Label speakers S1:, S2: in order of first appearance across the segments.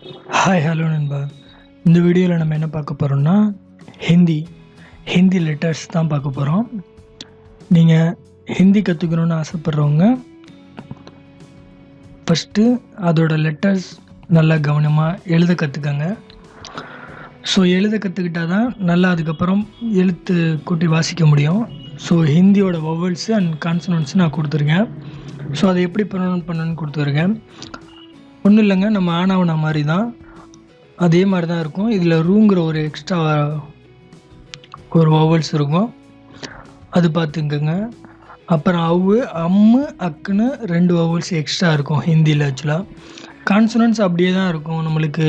S1: Hi hello நண்பா. இந்த வீடியோவில் நம்ம என்ன பார்க்க போகிறோம்னா ஹிந்தி லெட்டர்ஸ் தான் பார்க்க போகிறோம். நீங்கள் ஹிந்தி கற்றுக்கணுன்னு ஆசைப்பட்றவங்க ஃபஸ்ட்டு அதோட லெட்டர்ஸ் நல்லா கவனமாக எழுத கற்றுக்கங்க. ஸோ எழுத கற்றுக்கிட்டால் தான் நல்லா அதுக்கப்புறம் எழுத்து கூட்டி வாசிக்க முடியும். ஸோ ஹிந்தியோட வவல்ஸு அண்ட் கான்சனன்ட்ஸ் நான் கொடுத்துருக்கேன். ஸோ அதை எப்படி பண்ணணும்னு கொடுத்துருக்கேன். ஒன்றும் இல்லைங்க, நம்ம ஆனாவனா மாதிரி தான், அதே மாதிரி தான் இருக்கும். இதில் ரூங்கிற ஒரு எக்ஸ்ட்ரா ஒரு வவல்ஸ் இருக்கும், அது பார்த்துக்கங்க. அப்புறம் அவ்வு அம்மு அக்குன்னு 2 வவல்ஸ் எக்ஸ்ட்ரா இருக்கும் ஹிந்தியில். ஆக்சுவலாக கான்சனன்ட்ஸ் அப்படியே தான் இருக்கும், நம்மளுக்கு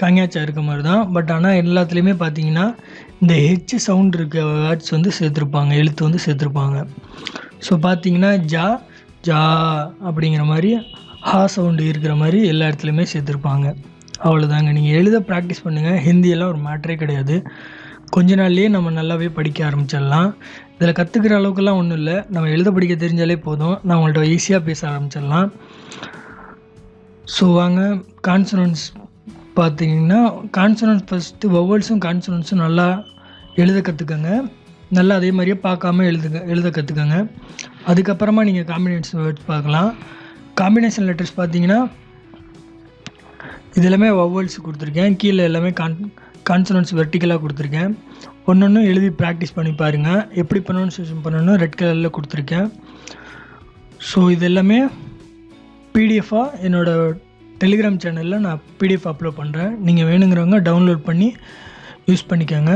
S1: காங்காச்சா இருக்க மாதிரி தான். பட் ஆனால் எல்லாத்துலேயுமே பார்த்தீங்கன்னா இந்த ஹெச் சவுண்ட் இருக்க வேர்ட்ஸ் வந்து சேர்த்துருப்பாங்க, எழுத்து வந்து சேர்த்துருப்பாங்க. ஸோ பார்த்தீங்கன்னா ஜா ஜா அப்படிங்கிற மாதிரி ஹா சவுண்டு இருக்கிற மாதிரி எல்லா இடத்துலையுமே சேர்த்துருப்பாங்க. அவ்வளோதாங்க. நீங்கள் எழுத ப்ராக்டிஸ் பண்ணுங்கள். ஹிந்தியெல்லாம் ஒரு மேட்ரே கிடையாது, கொஞ்ச நாள்லேயே நம்ம நல்லாவே படிக்க ஆரம்பிச்சிடலாம். இதில் கற்றுக்கிற அளவுக்குலாம் ஒன்றும் இல்லை, நம்ம எழுத படிக்க தெரிஞ்சாலே போதும், நான் உங்கள்கிட்ட ஈஸியாக பேச ஆரம்பிச்சிடலாம். ஸோ வாங்க, கான்சனன்ட்ஸ் பார்த்தீங்கன்னா கான்சனன்ட்ஸ் ஃபஸ்ட்டு வவல்ஸும் கான்சனன்ட்ஸும் நல்லா எழுத கற்றுக்கங்க. நல்லா அதே மாதிரியே பார்க்காம எழுத கற்றுக்கங்க. அதுக்கப்புறமா நீங்கள் காம்பினேஷன் வேர்ட்ஸ் பார்க்கலாம். காம்பினேஷன் லெட்டர்ஸ் பார்த்தீங்கன்னா இது எல்லாமே வவல்ஸ் கொடுத்துருக்கேன், கீழே எல்லாமே கான்சனன்ட்ஸ் வெர்டிக்கலாக கொடுத்துருக்கேன். ஒன்று எழுதி ப்ராக்டிஸ் பண்ணி பாருங்கள், எப்படி ப்ரொனன்சியேஷன் பண்ணணும் ரெட் கலரில் கொடுத்துருக்கேன். ஸோ இது எல்லாமே பிடிஎஃபாக என்னோடய டெலிகிராம் சேனலில் நான் பிடிஎஃப் அப்லோட் பண்ணுறேன். நீங்கள் வேணுங்கிறவங்க டவுன்லோட் பண்ணி யூஸ் பண்ணிக்கோங்க.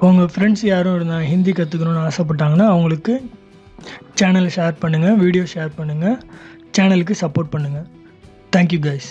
S1: உங்கள் ஃப்ரெண்ட்ஸ் யாரும் இருந்தால் ஹிந்தி கற்றுக்கணுன்னு ஆசைப்பட்டாங்கன்னா அவங்களுக்கு சேனலை ஷேர் பண்ணுங்கள், வீடியோ ஷேர் பண்ணுங்கள், சேனலுக்கு சப்போர்ட் பண்ணுங்கள். Thank you guys.